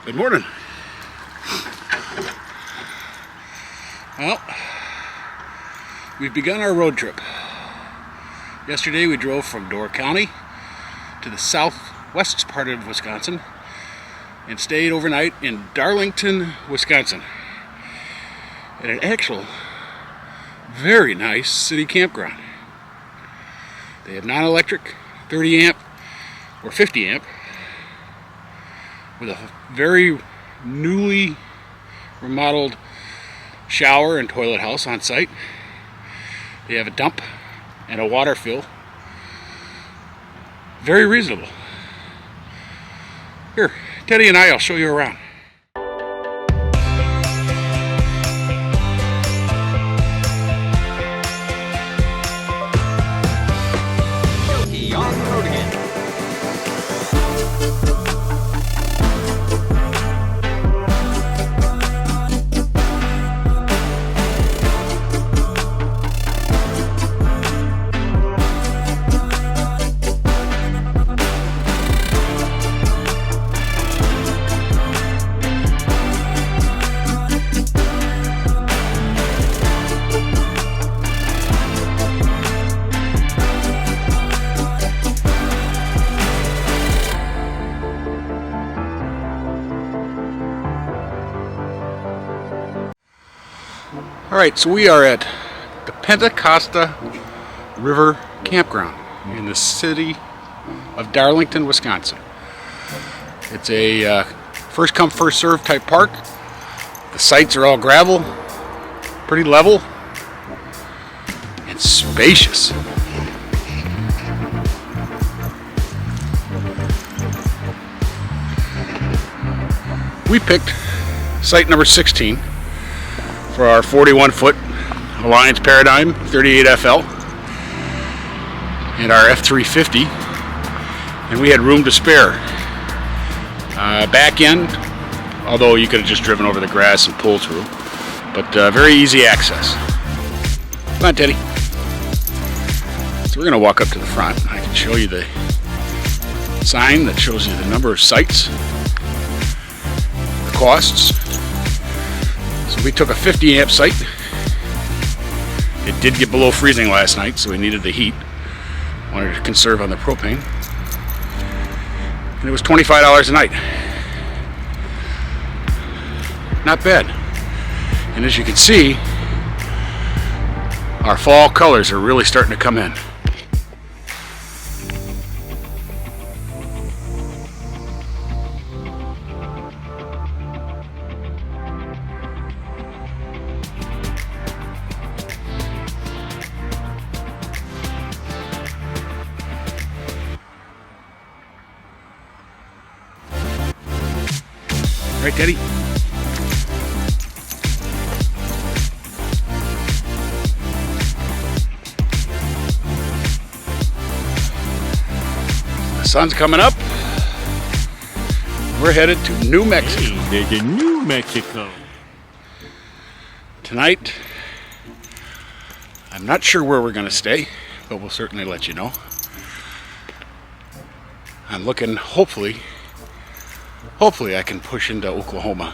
Good morning. Well, we've begun our road trip. Yesterday we drove from Door County to the southwest part of Wisconsin and stayed overnight in Darlington, Wisconsin at an actual very nice city campground. They have non-electric 30 amp or 50 amp with a very newly remodeled shower and toilet house on site. They have a dump and a water fill. Very reasonable. Here, Teddy and I'll show you around. On the road again. Alright, so we are at the Pentecosta River Campground in the city of Darlington, Wisconsin. It's a first come first serve type park. The sites are all gravel, pretty level, and spacious. We picked site number 16 for our 41-foot Alliance Paradigm 38FL and our F350, and we had room to spare. Back end, although you could have just driven over the grass and pulled through, but very easy access. Come on, Teddy. So we're going to walk up to the front. I can show you the sign that shows you the number of sites, the costs. So we took a 50 amp site. It did get below freezing last night, so we needed the heat. Wanted to conserve on the propane. And it was $25 a night. Not bad. And as you can see, our fall colors are really starting to come in. Right, Teddy? The sun's coming up. We're headed to New Mexico. Hey, there's a New Mexico. Tonight, I'm not sure where we're going to stay, but we'll certainly let you know. I'm looking, hopefully I can push into Oklahoma,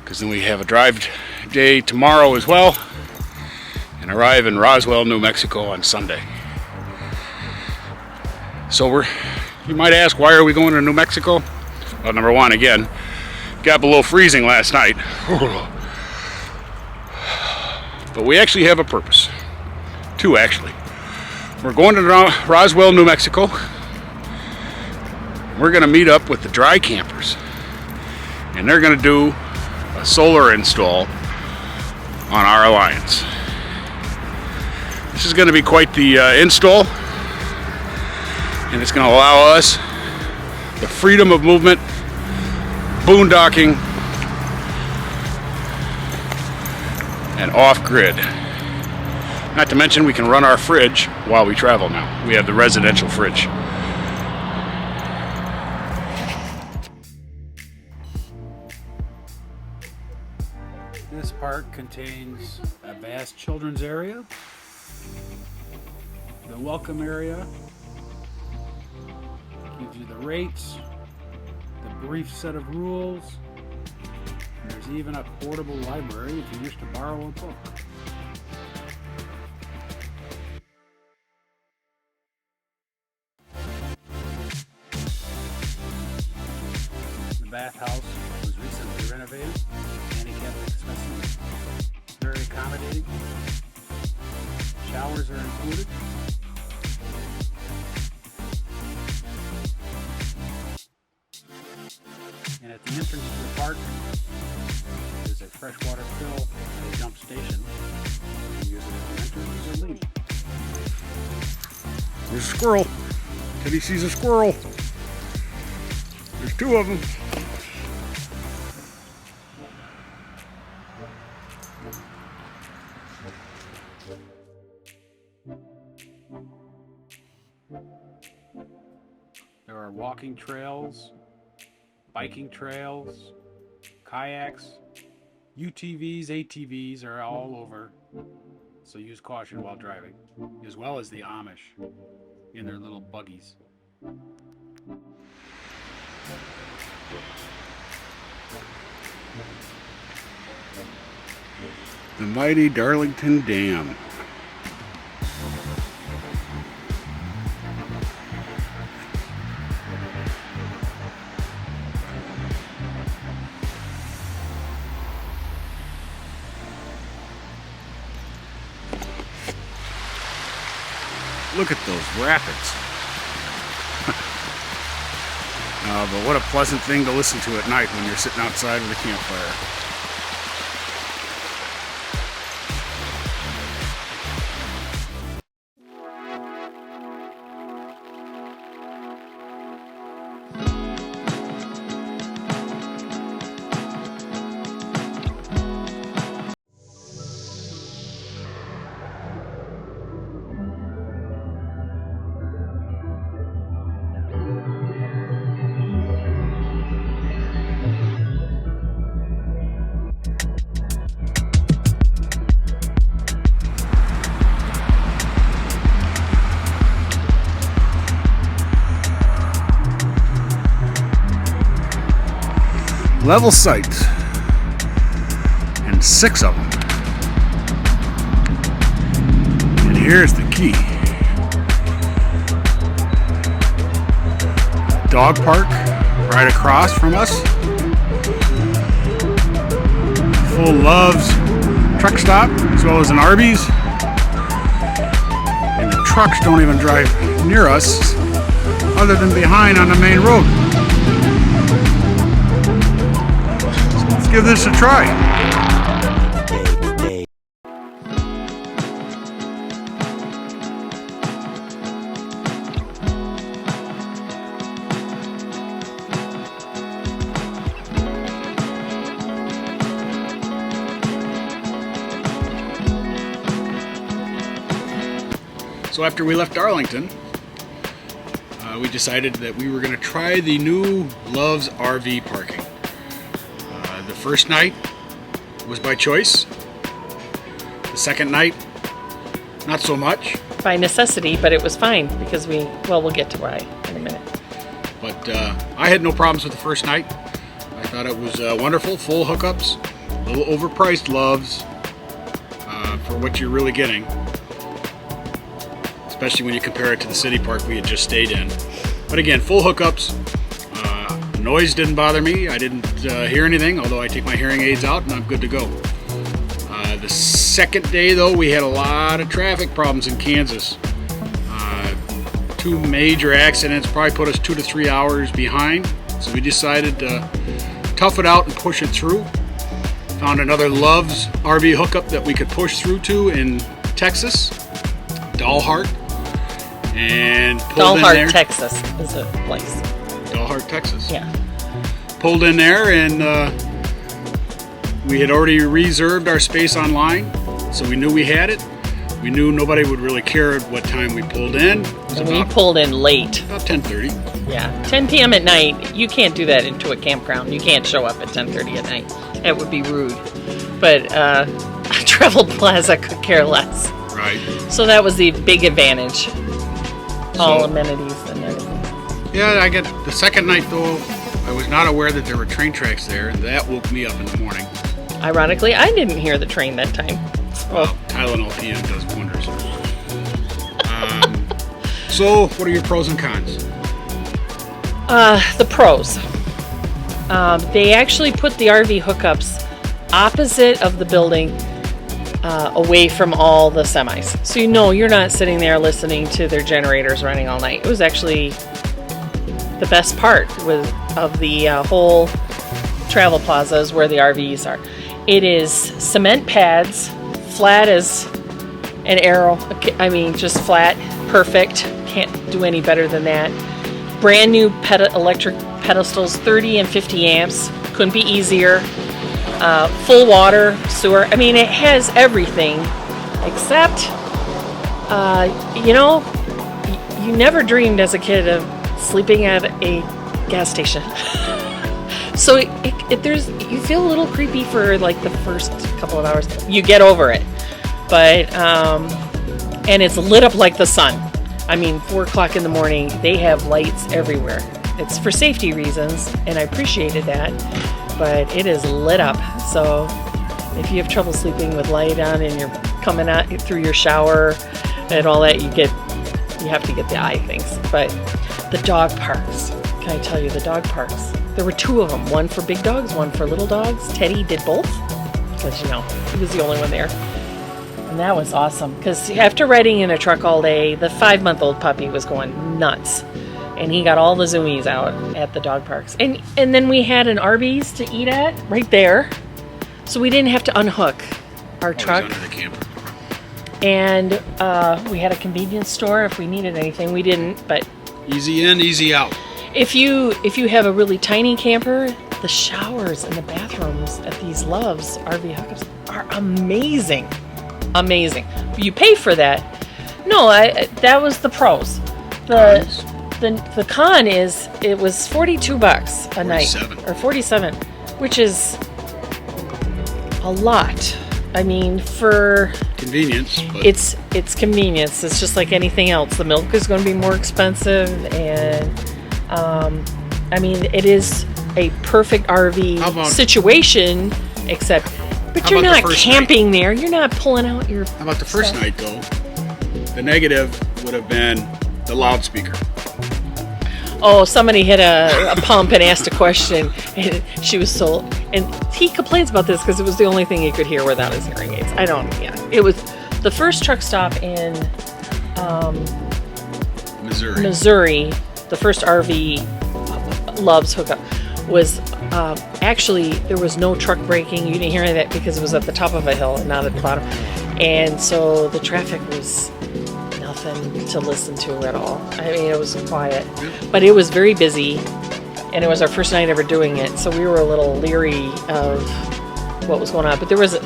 because then we have a drive day tomorrow as well and arrive in Roswell, New Mexico on Sunday. So you might ask, why are we going to New Mexico? Well, number one, again, got below freezing last night, but we actually have a purpose. Two, actually. We're going to Roswell, New Mexico. We're going to meet up with the dry campers, and they're going to do a solar install on our Alliance. This is going to be quite the install, and it's going to allow us the freedom of movement, boondocking, and off-grid. Not to mention we can run our fridge while we travel now. We have the residential fridge. This park contains a vast children's area, the welcome area, gives you the rates, the brief set of rules. There's even a portable library if you wish to borrow a book. The bathhouse was recently renovated, handicapped accessible, very accommodating. Showers are included. And at the entrance to the park is a freshwater fill and a dump station. You can use it as you enter or leave. There's a squirrel. Teddy sees a squirrel. There's two of them. There are walking trails, biking trails, kayaks, UTVs, ATVs are all over, so use caution while driving, as well as the Amish in their little buggies. The mighty Darlington Dam. Look at those rapids. But what a pleasant thing to listen to at night when you're sitting outside with a campfire. Level sights, and 6 of them. And here's the key. Dog park right across from us. Full Love's truck stop, as well as an Arby's. And the trucks don't even drive near us, other than behind on the main road. Give this a try. So after we left Darlington, we decided that we were going to try the new Love's RV parking. The first night was by choice. The second night, not so much. By necessity, but it was fine because we'll get to why in a minute. But I had no problems with the first night. I thought it was wonderful, full hookups, a little overpriced Loves for what you're really getting. Especially when you compare it to the city park we had just stayed in. But again, full hookups. Noise didn't bother me. I didn't hear anything, although I take my hearing aids out and I'm good to go. The second day, though, we had a lot of traffic problems in Kansas. 2 major accidents probably put us 2 to 3 hours behind. So we decided to tough it out and push it through. Found another Love's RV hookup that we could push through to in Texas, Dalhart, and pulled in there. Dalhart, Texas is a place. Dalhart, Texas. Yeah. Pulled in there, and we had already reserved our space online, so we knew we had it. We knew nobody would really care at what time we pulled in. And we pulled in late. About 10:30. Yeah, 10 p.m. at night. You can't do that into a campground. You can't show up at 10:30 at night. That would be rude. But Travel Plaza could care less. Right. So that was the big advantage. All amenities and everything. Yeah, I get the second night though. I was not aware that there were train tracks there, and that woke me up in the morning. Ironically, I didn't hear the train that time. Well, Tylenol PM does wonders. So, what are your pros and cons? The pros. They actually put the RV hookups opposite of the building, away from all the semis. So you know you're not sitting there listening to their generators running all night. It was actually the best part of the whole travel plaza is where the RVs are. It is cement pads, flat as an arrow. I mean, just flat, perfect. Can't do any better than that. Brand new electric pedestals, 30 and 50 amps. Couldn't be easier. Full water, sewer. I mean, it has everything except, you never dreamed as a kid of sleeping at a gas station. So you feel a little creepy for like the first couple of hours. You get over it, but and it's lit up like the sun. I mean, 4 o'clock in the morning, they have lights everywhere. It's for safety reasons, and I appreciated that. But it is lit up. So if you have trouble sleeping with light on and you're coming out through your shower and all that, you have to get the eye things. But the dog parks, can I tell you, the dog parks? There were 2 of them, one for big dogs, one for little dogs. Teddy did both because, he was the only one there. And that was awesome because after riding in a truck all day, the 5-month-old puppy was going nuts. And he got all the zoomies out at the dog parks. And then we had an Arby's to eat at right there. So we didn't have to unhook our truck. Under the camper. And we had a convenience store if we needed anything. We didn't, but Easy in, easy out. if you have a really tiny camper, the showers and the bathrooms at these Loves RV hookups are amazing. Amazing. You pay for that. No, that was the pros. The con is it was $42 a night, or 47, which is a lot. I mean, for convenience, but it's convenience. It's just like anything else. The milk is going to be more expensive, and I mean, it is a perfect RV situation, except, but you're not camping there. You're not pulling out your. How about the first night though? The negative would have been the loudspeaker. Oh, somebody hit a pump and asked a question, and she was so. And he complains about this because it was the only thing he could hear without his hearing aids. It was the first truck stop in Missouri. The first RV Loves hookup was actually there was no truck braking. You didn't hear any of that because it was at the top of a hill and not at the bottom, and so the traffic was nothing to listen to at all. I mean, it was quiet, but it was very busy, and it was our first night ever doing it, so we were a little leery of what was going on. But there was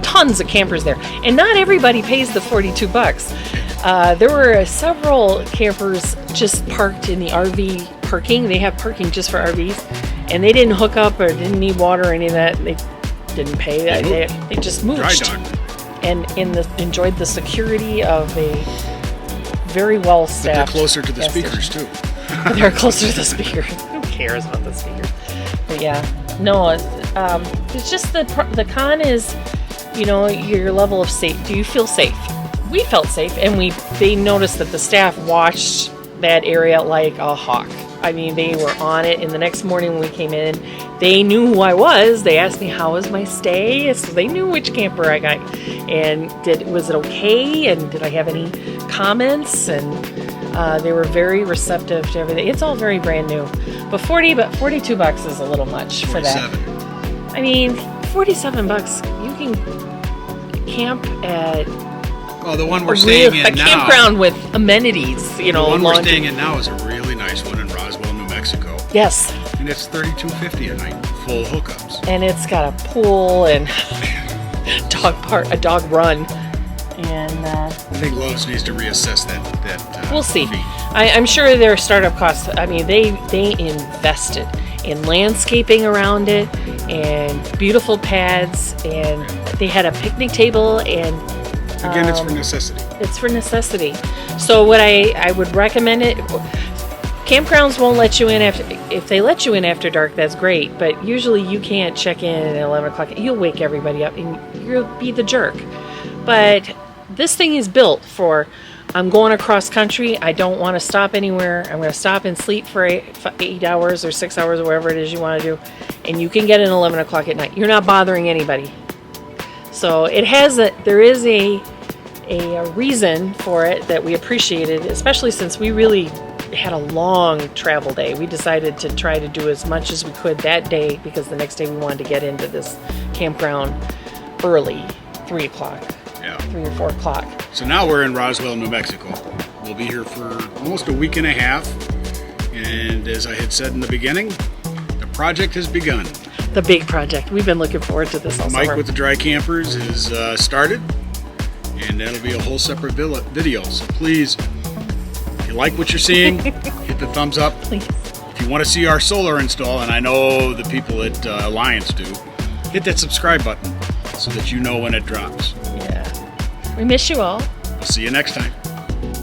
tons of campers there, and not everybody pays the $42. There were several campers just parked in the RV parking. They have parking just for RVs, and they didn't hook up or didn't need water or any of that. They didn't pay. They just mooched and enjoyed the security of a very well staffed. They're closer to the speakers too. They're closer to the speakers. Who cares about the speakers? But yeah, no. It's just the con is, your level of safe. Do you feel safe? We felt safe, and they noticed that the staff watched that area like a hawk. I mean, they were on it. And the next morning when we came in, they knew who I was. They asked me, how was my stay? So they knew which camper I got. And was it okay? And did I have any comments? And they were very receptive to everything. It's all very brand new. But $42 is a little much for that. I mean, $47, you can camp at the one we're staying in now. A campground with amenities, The one we're staying in now is a really nice one in Roswell, New Mexico. Yes. And it's $32.50 a night, full hookups. And it's got a pool and a dog run. And I think Lowe's needs to reassess that we'll see. fee. I'm sure their startup costs. I mean, they invested in landscaping around it and beautiful pads, and they had a picnic table and. Again, it's for necessity. It's for necessity. So what I would recommend it. Campgrounds won't let you in after. If they let you in after dark, that's great. But usually you can't check in at 11 o'clock. You'll wake everybody up and you'll be the jerk. But this thing is built for, I'm going across country. I don't want to stop anywhere. I'm going to stop and sleep for 8 hours or 6 hours or whatever it is you want to do. And you can get in 11 o'clock at night. You're not bothering anybody. So it has there is a reason for it that we appreciated, especially since we really had a long travel day. We decided to try to do as much as we could that day because the next day we wanted to get into this campground early, 3 o'clock. Yeah. 3 or 4 o'clock. So now we're in Roswell, New Mexico. We'll be here for almost a week and a half. And as I had said in the beginning, the project has begun. The big project. We've been looking forward to this all Mike summer. with the Dry Campers is started. And that'll be a whole separate video. So please, if you like what you're seeing, hit the thumbs up. Please. If you want to see our solar install, and I know the people at Alliance do, hit that subscribe button so that you know when it drops. Yeah. We miss you all. I'll see you next time.